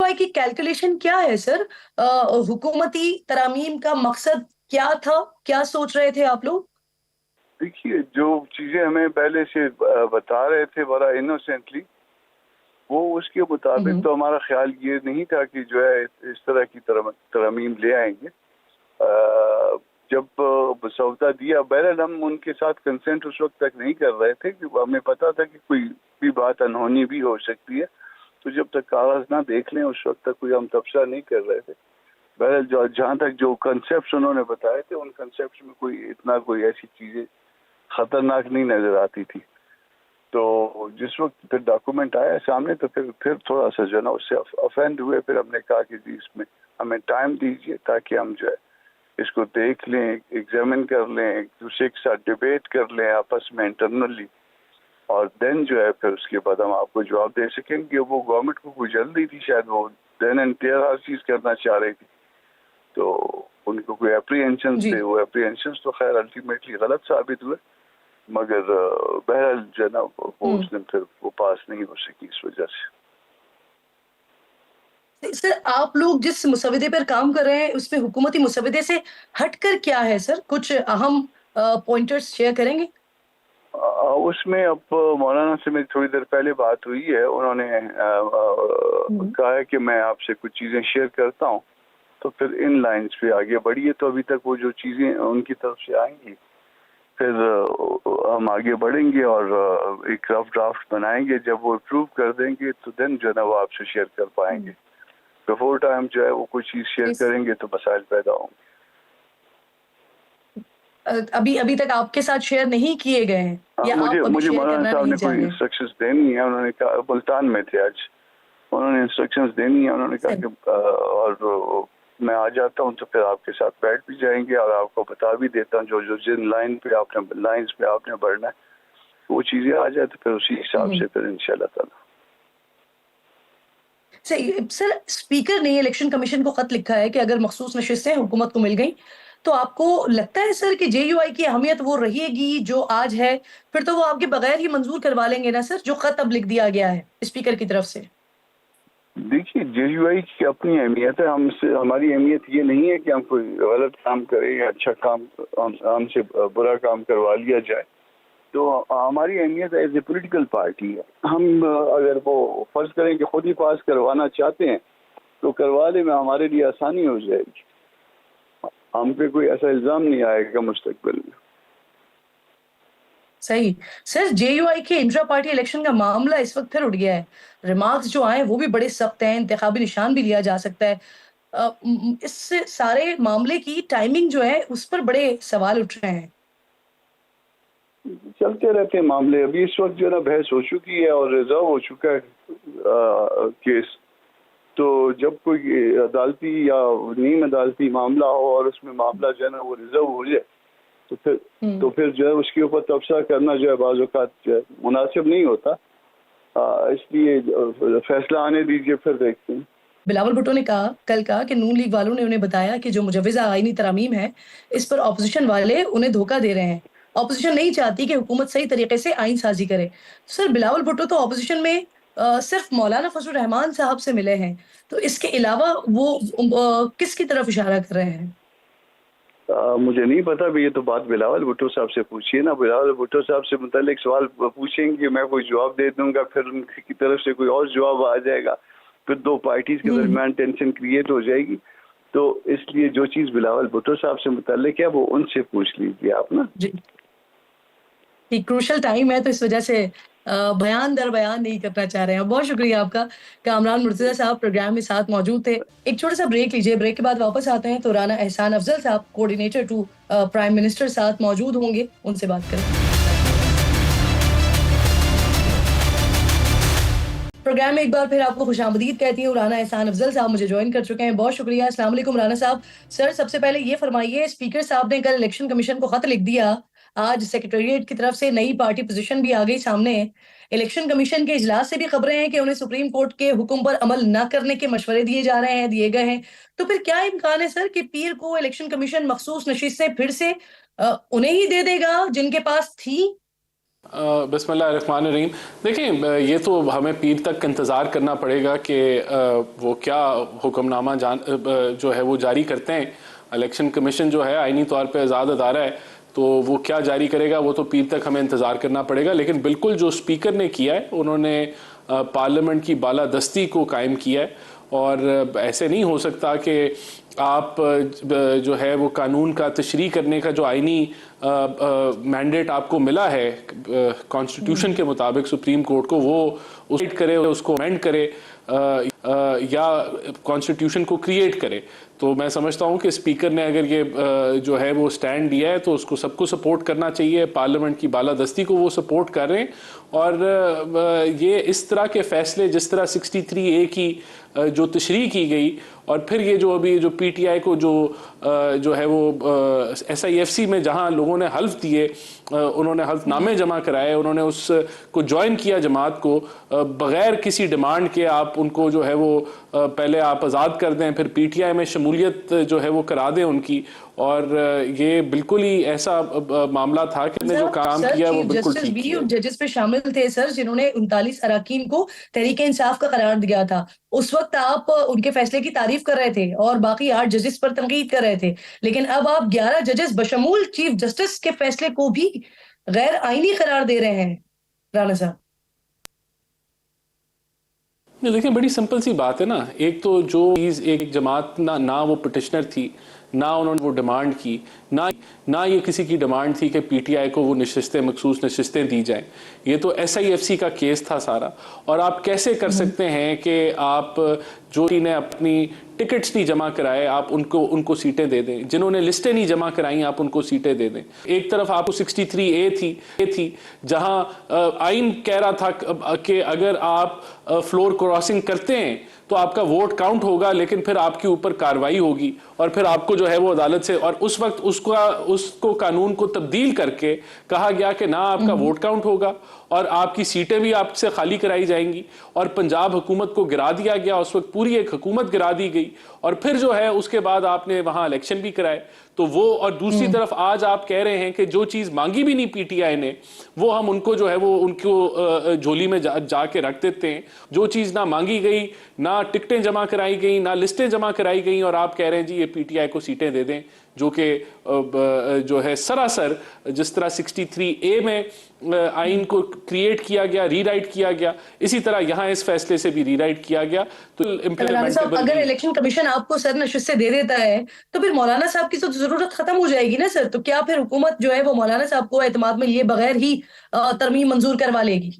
JUI की calculation क्या है सर? हुकूमती तरामीम का मकसद क्या था? क्या सोच रहे थे आप लोग? देखिए, जो चीजें हमें पहले से बता रहे थे बड़ा इनोसेंटली, वो उसके मुताबिक हम्म। तो हमारा ख्याल ये नहीं था कि जो है इस तरह की तरमीम ले आएंगे। जब मसौदा दिया, बहरहाल हम उनके साथ कंसेंट उस वक्त तक नहीं कर रहे थे कि हमें पता था कि कोई भी बात अनहोनी भी हो सकती है। तो जब तक कागज ना देख लें उस वक्त तक कोई हम तबसरा नहीं कर रहे थे। बहरहाल जहाँ तक जो कंसेप्ट उन्होंने बताए थे, उन कंसेप्ट में कोई ऐसी चीजें खतरनाक नहीं नजर आती थी। तो जिस वक्त फिर डॉक्यूमेंट आया सामने, तो फिर थोड़ा सा जो है ना उससे अफेंड हुए। फिर हमने कहा कि जी इसमें हमें टाइम दीजिए ताकि हम जो है इसको देख लें, एग्जामिन कर लें, एक दूसरे के साथ डिबेट कर लें आपस में इंटरनली, और देन जो है फिर उसके बाद हम आपको जवाब दे सकेंगे। वो गवर्नमेंट को कोई जल्दी थी, शायद वो देन एंड टेयर हर चीज करना चाह रही थी, तो उनको कोई अप्रीहेंशन जी। थे। वो अप्रीहेंशन तो खैर अल्टीमेटली गलत साबित हुए, मगर बहरहाल जो है ना वो हम्म। उस दिन फिर वो पास नहीं हो सकी इस वजह से। सर, आप लोग जिस मुसविदे पर काम कर रहे हैं उसमें हुकूमती मुसविदे से हटकर क्या है सर? कुछ अहम पॉइंटर्स शेयर करेंगे? उसमें अब मौलाना से मेरी थोड़ी देर पहले बात हुई है। उन्होंने हम्म। कहा है कि मैं आपसे कुछ चीज़ें शेयर करता हूँ, तो फिर इन लाइंस पे आगे बढ़िए। तो अभी तक वो जो चीज़ें उनकी तरफ से आएंगी, फिर हम आगे बढ़ेंगे और एक रफ ड्राफ्ट बनाएंगे। जब वो अप्रूव कर देंगे तो देन जो है ना वो आपसे शेयर कर पाएंगे। बिफोर टाइम जो है वो कोई चीज़ शेयर इस करेंगे तो मसाइल पैदा होंगे। अभी अभी तक आपके साथ शेयर नहीं किए गए हैं हाँ, या मुझे आप अभी मुझे शेयर मौलाना करना साहब नहीं ने चाह कोई रहे? इंस्ट्रक्शंस देनी है। उन्होंने कहा, मुल्तान में थे आज, उन्होंने इंस्ट्रक्शंस देनी है। उन्होंने कहा सर। कि और मैं आ जाता हूँ तो फिर आपके साथ बैठ भी जाएंगे और आपको बता भी देता हूँ जो जो जिन लाइंस पे आपने बढ़ना है, वो चीज़ें आ जाए तो फिर उसी हिसाब हम्म। से फिर इंशाल्लाह ताला। सर, स्पीकर ने इलेक्शन कमीशन को खत लिखा है कि अगर मखसूस नशिस्तें हुकूमत को मिल गई, तो आपको लगता है सर कि जेयूआई की अहमियत वो रहेगी जो आज है? फिर तो वो आपके बगैर ही मंजूर करवा लेंगे ना सर, जो खत अब लिख दिया गया है स्पीकर की तरफ से? देखिए, जेयूआई की अपनी अहमियत है। हमारी अहमियत ये नहीं है कि हम कोई गलत काम करें या अच्छा काम, हमसे बुरा काम करवा लिया जाए। तो हमारी अहमियत एज ए पोलिटिकल पार्टी है। हम अगर वो फर्ज करें कि खुद ही पास करवाना चाहते हैं तो करवाने में हमारे लिए आसानी हो जाएगी। हम पे कोई ऐसा इल्जाम नहीं आएगा मुस्तकबिल में। सही। सर, जेयूआई के इंट्रा पार्टी इलेक्शन का मामला इस वक्त फिर उठ गया है। रिमार्क्स जो आए वो भी बड़े सख्त हैं, इंतखाबी निशान भी लिया जा सकता है। इस सारे मामले की टाइमिंग जो है उस पर बड़े सवाल उठ रहे हैं। चलते रहते हैं मामले। अभी इस वक्त जो है ना बहस हो चुकी है और रिजर्व हो चुका है केस। तो जब कोई अदालती या नीम अदालती मामला हो और उसमें मामला जो है ना वो रिजर्व हो जाए, तो फिर हम्म। तो फिर जो है उसके ऊपर तबसरा करना जो है बाज़ औक़ात जो है मुनासिब नहीं होता। इसलिए फैसला आने दीजिए, फिर देखते हैं। बिलावल भुट्टो ने कहा कि नून लीग वालों ने उन्हें बताया कि जो मुजव्वज़ा आईनी तरमीम है, इस पर ऑपोज़िशन वाले उन्हें धोखा दे रहे हैं। ऑपोज़िशन नहीं चाहती कि हुकूमत सही तरीके से आईन साज़ी करे। सर, बिलावल भुट्टो तो ऑपोज़िशन में सिर्फ़ मौलाना फज़लुर रहमान साहब से मिले हैं। तो इसके अलावा वो किसकी तरफ इशारा कर रहे हैं? मुझे नहीं पता भी। ये तो बात बिलावल भुट्टो साहब से पूछिए ना। बिलावल भुट्टो साहब से मुतालिक सवाल पूछेंगे, मैं कोई जवाब दे दूंगा, फिर उनकी तरफ से कोई और जवाब आ जाएगा, फिर दो पार्टीज के हुँ। दरमियान टेंशन क्रिएट हो जाएगी। तो इसलिए जो चीज़ बिलावल भुट्टो साहब से मुतालिक है वो उनसे पूछ लीजिए आप ना। जी। कि क्रूशियल टाइम है तो इस वजह से बयान दर बयान नहीं करना चाह रहे हैं। बहुत शुक्रिया आपका। कामरान मुर्तज़ा साहब प्रोग्राम में साथ मौजूद थे। एक छोटा-सा ब्रेक लीजिए, ब्रेक के बाद वापस आते हैं तो राना एहसान अफ़ज़ल साहब कोऑर्डिनेटर टू प्राइम मिनिस्टर साथ मौजूद होंगे, उनसे बात करेंगे। प्रोग्राम में एक बार फिर आपको खुशामदीद कहती हूँ। राना एहसान अफ़ज़ल साहब मुझे जॉइन कर चुके हैं, बहुत शुक्रिया। अस्सलाम वालेकुम राना साहब। सर, सबसे पहले ये फरमाइए, स्पीकर साहब ने कल इलेक्शन कमीशन को खत लिख दिया। आज सेक्रेटेरिएट की तरफ से नई पार्टी पोज़ीशन भी आ गई सामने। इलेक्शन कमीशन के इजलास से भी खबरें हैं कि उन्हें सुप्रीम कोर्ट के हुक्म पर अमल ना करने के मशवरे दिए गए हैं। तो फिर क्या इम्कान है सर कि पीर को इलेक्शन कमीशन मखसूस नशिस्तें फिर से उन्हें ही दे देगा जिनके पास थी? बिस्मिल्लाहिर्रहमानिर्रहीम। देखिए, ये तो हमें पीर तक इंतज़ार करना पड़ेगा कि वो क्या हुक्मनामा जो है वो जारी करते हैं। इलेक्शन कमीशन जो है आईनी तौर पे आज़ाद अदारा है, तो वो क्या जारी करेगा वो तो पीर तक हमें इंतज़ार करना पड़ेगा। लेकिन बिल्कुल जो स्पीकर ने किया है, उन्होंने पार्लियामेंट की बालादस्ती को कायम किया है। और ऐसे नहीं हो सकता कि आप जो है वो कानून का तशरीह करने का जो आईनी मैंडेट आपको मिला है कॉन्स्टिट्यूशन के मुताबिक सुप्रीम कोर्ट को, वो उस करे, उसको अमेंड करे या कॉन्स्टिट्यूशन को क्रिएट करे। तो मैं समझता हूँ कि स्पीकर ने अगर ये जो है वो स्टैंड लिया है तो उसको सबको सपोर्ट करना चाहिए। पार्लियामेंट की बालादस्ती को वो सपोर्ट कर रहे हैं। और ये इस तरह के फैसले, जिस तरह 63A की जो तशरीह की गई, और फिर ये जो अभी जो पीटीआई को जो है वो SIFC में जहां लोगों ने हल्फ दिए, उन्होंने हल्फनामे जमा कराए, उन्होंने उसको ज्वाइन किया जमात को बगैर किसी डिमांड के। आप उनको जो है वो पहले आप आज़ाद कर दें, फिर पीटीआई में शमूलियत जो है वो करा दें उनकी। और ये बिल्कुल ही ऐसा मामला था कि जो काम किया वो बिल्कुल ठीक किया। जजेस पे शामिल थे सर, जिन्होंने 39 अरकान को तहरीक इंसाफ का करार दिया था। उस वक्त आप उनके फैसले की तारीफ कर रहे थे और बाकी 8 जजेस पर तनकीद कर रहे थे। लेकिन अब आप 11 जजेस बशमूल चीफ जस्टिस के फैसले को भी गैर आईनी करार दे रहे हैं, राणा साहब। देखिए, बड़ी सिंपल सी बात है ना। एक तो जो चीज़ एक जमात ना वो पिटिशनर थी, ना उन्होंने वो डिमांड की, ना ये किसी की डिमांड थी कि पीटीआई को वो नशिस्तें, मखसूस नशिस्तें दी जाएं। ये तो SIFC का केस था सारा। और आप कैसे कर सकते हैं कि आप जो ने अपनी टिकट्स नहीं जमा कराए, आप उनको सीटें दे दें। जिन्होंने लिस्टें नहीं जमा कराई, आप उनको सीटें दे दें। एक तरफ आपको 63A थी जहां आइन कह रहा था कि अगर आप फ्लोर क्रॉसिंग करते हैं तो आपका वोट काउंट होगा, लेकिन फिर आपके ऊपर कार्रवाई होगी और फिर आपको जो है वो अदालत से। और उस वक्त उसको कानून को तब्दील करके कहा गया कि ना आपका वोट काउंट होगा और आपकी सीटें भी आपसे खाली कराई जाएंगी। और पंजाब हुकूमत को गिरा दिया गया, उस वक्त पूरी एक हुकूमत गिरा दी गई। और फिर जो है उसके बाद आपने वहां इलेक्शन भी कराए। तो वो, और दूसरी तरफ आज आप कह रहे हैं कि जो चीज मांगी भी नहीं पीटीआई ने, वो हम उनको जो है वो उनको झोली में जाके रख देते हैं। जो चीज ना मांगी गई, ना टिकटें जमा कराई गई, ना लिस्टें जमा कराई गई, और आप कह रहे हैं जी ये पीटीआई को सीटें दे दें, जो कि जो है सरासर जिस तरह 63A में आइन को क्रिएट किया गया, रीराइट किया गया, इसी तरह यहां इस फैसले से भी रीराइट किया गया। तो इम्प्लीमेंटेबल, अगर इलेक्शन कमीशन आपको सरनशिस्त दे देता है तो फिर मौलाना साहब की तो जरूरत खत्म हो जाएगी ना सर। तो क्या फिर हुकूमत जो है वो मौलाना साहब को एतमाद में लिए बगैर ही तरमीम मंजूर करवा लेगी?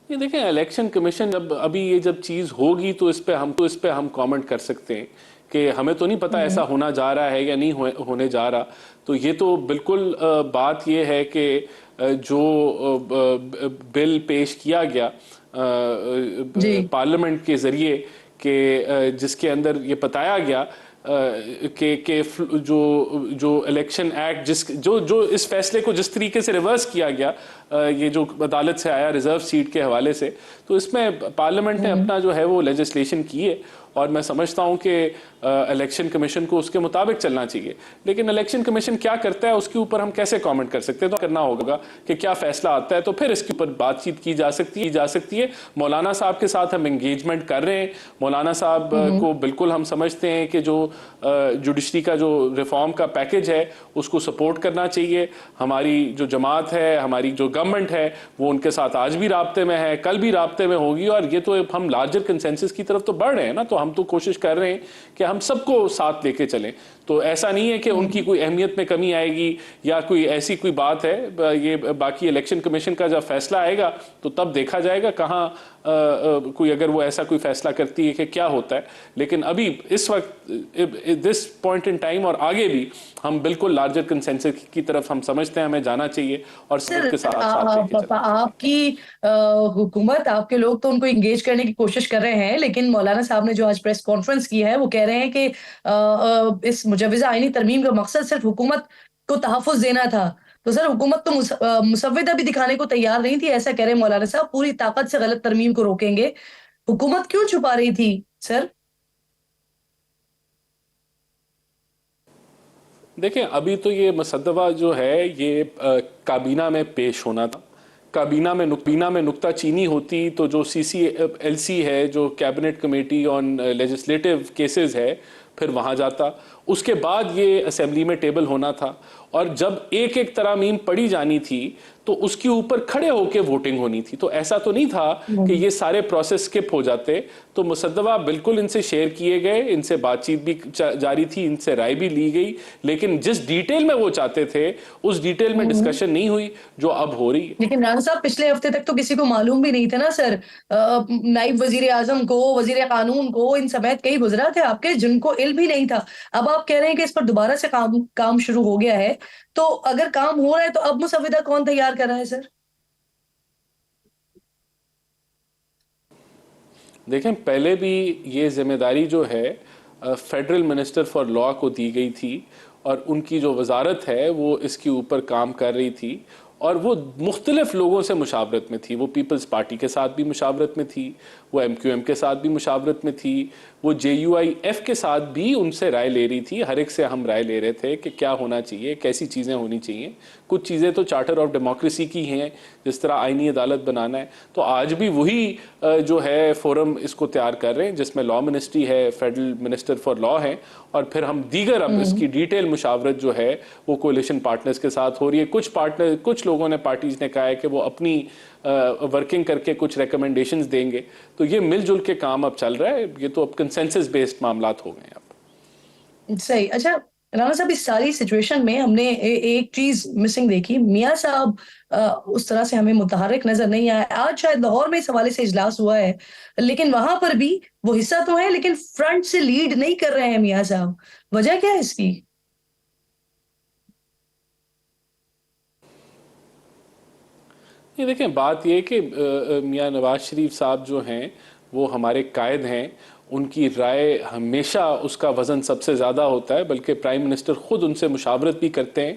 ये देखें, इलेक्शन कमीशन जब चीज होगी तो इस पे हम कमेंट कर सकते हैं कि हमें तो नहीं पता ऐसा होना जा रहा है या नहीं होने जा रहा। तो ये तो बिल्कुल बात ये है कि जो बिल पेश किया गया पार्लियामेंट के जरिए कि जिसके अंदर ये बताया गया कि जो इलेक्शन एक्ट जो इस फैसले को जिस तरीके से रिवर्स किया गया, ये जो अदालत से आया रिजर्व सीट के हवाले से, तो इसमें पार्लियामेंट ने अपना जो है वो लेजिस्लेशन की है। और मैं समझता हूं कि इलेक्शन कमीशन को उसके मुताबिक चलना चाहिए। लेकिन इलेक्शन कमीशन क्या करता है उसके ऊपर हम कैसे कमेंट कर सकते हैं? तो करना होगा कि क्या फैसला आता है, तो फिर इसके ऊपर बातचीत की जा सकती है। मौलाना साहब के साथ हम एंगेजमेंट कर रहे हैं। मौलाना साहब को बिल्कुल हम समझते हैं कि जो जुडिशरी का जो रिफॉर्म का पैकेज है उसको सपोर्ट करना चाहिए। हमारी जो जमात है, हमारी जो गवर्नमेंट है, वो उनके साथ आज भी राब्ते में है, कल भी राब्ते में होगी। और ये तो हम लार्जर कंसेंसस की तरफ तो बढ़ रहे हैं ना। तो हम तो कोशिश कर रहे हैं कि हम सबको साथ लेके चलें। तो ऐसा नहीं है कि उनकी कोई अहमियत में कमी आएगी या कोई ऐसी कोई बात है। ये बाकी इलेक्शन कमीशन का जब फैसला आएगा तो तब देखा जाएगा कहाँ कोई अगर वो ऐसा कोई फैसला करती है कि क्या होता है। लेकिन अभी इस वक्त दिस पॉइंट इन टाइम और आगे भी हम बिल्कुल लार्जर कंसेंसस की तरफ हम समझते हैं हमें जाना चाहिए और सबके साथ लेके आपकी हुकूमत, आपके लोग तो उनको इंगेज करने की कोशिश कर रहे हैं। लेकिन मौलाना साहब ने जो आज प्रेस कॉन्फ्रेंस की है वो कह रहे हैं कि इस मुजव्वज़ा आईनी तरमीम का मकसद सिर्फ हुकूमत को तहफ़्फ़ुज़ देना था। तो सर हुकूमत तो मुसव्विदा भी दिखाने को तैयार नहीं थी, ऐसा कह रहे हैं मौलाना साहब। पूरी ताकत से गलत तरमीम को रोकेंगे। हुकूमत क्यों छुपा रही थी सर? देखें, अभी तो ये मसद्दवा जो है ये काबीना में पेश होना था। काबीना में नुक्ताचीनी होती तो जो CCLC है, जो cabinet committee on legislative cases है, फिर वहाँ जाता। उसके बाद ये असेंबली में टेबल होना था, और जब एक एक तरामीम पढ़ी जानी थी तो उसके ऊपर खड़े होकर वोटिंग होनी थी। तो ऐसा तो नहीं था कि ये सारे प्रोसेस स्किप हो जाते। तो मुसद्दवा बिल्कुल इनसे शेयर किए गए, इनसे बातचीत भी जारी थी, इनसे राय भी ली गई, लेकिन जिस डिटेल में वो चाहते थे उस डिटेल में डिस्कशन नहीं हुई जो अब हो रही है। लेकिन राणा साहब, पिछले हफ्ते तक तो किसी को मालूम भी नहीं था ना सर। नाइब वजीर आजम को, वजीर कानून को, इन समेत कई वज़रा थे आपके जिनको इल्म भी नहीं था। अब आप कह रहे हैं कि इस पर दोबारा से काम शुरू हो गया है, तो अगर काम हो रहा है तो अब मुसविदा कौन तैयार कर रहा है सर? देखें, पहले भी ये जिम्मेदारी जो है फेडरल मिनिस्टर फॉर लॉ को दी गई थी, और उनकी जो वजारत है वो इसके ऊपर काम कर रही थी, और वो मुख्तलिफ लोगों से मुशावरत में थी। वो पीपल्स पार्टी के साथ भी मुशावरत में थी, वो MQM के साथ भी मुशावरत में थी, वो JUIF के साथ भी उनसे राय ले रही थी। हर एक से हम राय ले रहे थे कि क्या होना चाहिए, कैसी चीज़ें होनी चाहिए। कुछ चीज़ें तो चार्टर ऑफ डेमोक्रेसी की हैं, जिस तरह आईनी अदालत बनाना है। तो आज भी वही जो है फोरम इसको तैयार कर रहे हैं, जिसमें लॉ मिनिस्ट्री है, फेडरल मिनिस्टर फॉर लॉ है, और फिर हम दीगर अब इसकी डिटेल मुशावरत जो है वो कोalition पार्टनर्स के साथ हो रही है। कुछ लोगों ने, पार्टीज ने कहा है कि वो अपनी वर्किंग करके कुछ रिकमेंडेशंस देंगे। तो ये मिलजुल के काम अब चल रहा है। ये तो अब कंसेंसस बेस्ड मामलात हो गए अब। सही। अच्छा राणा साहब, इस सारी सिचुएशन में हमने एक चीज मिसिंग देखी। मियां साहब उस तरह से हमें मुतहर्रिक नजर नहीं आया। आज शायद लाहौर में इस हवाले से इजलास हुआ है, लेकिन वहां पर भी वो हिस्सा तो है लेकिन फ्रंट से लीड नहीं कर रहे हैं मियां साहब। वजह क्या है इसकी? ये देखें, बात ये कि मियां नवाज शरीफ साहब जो हैं वो हमारे कायद हैं। उनकी राय हमेशा उसका वज़न सबसे ज़्यादा होता है, बल्कि प्राइम मिनिस्टर ख़ुद उनसे मुशावरत भी करते हैं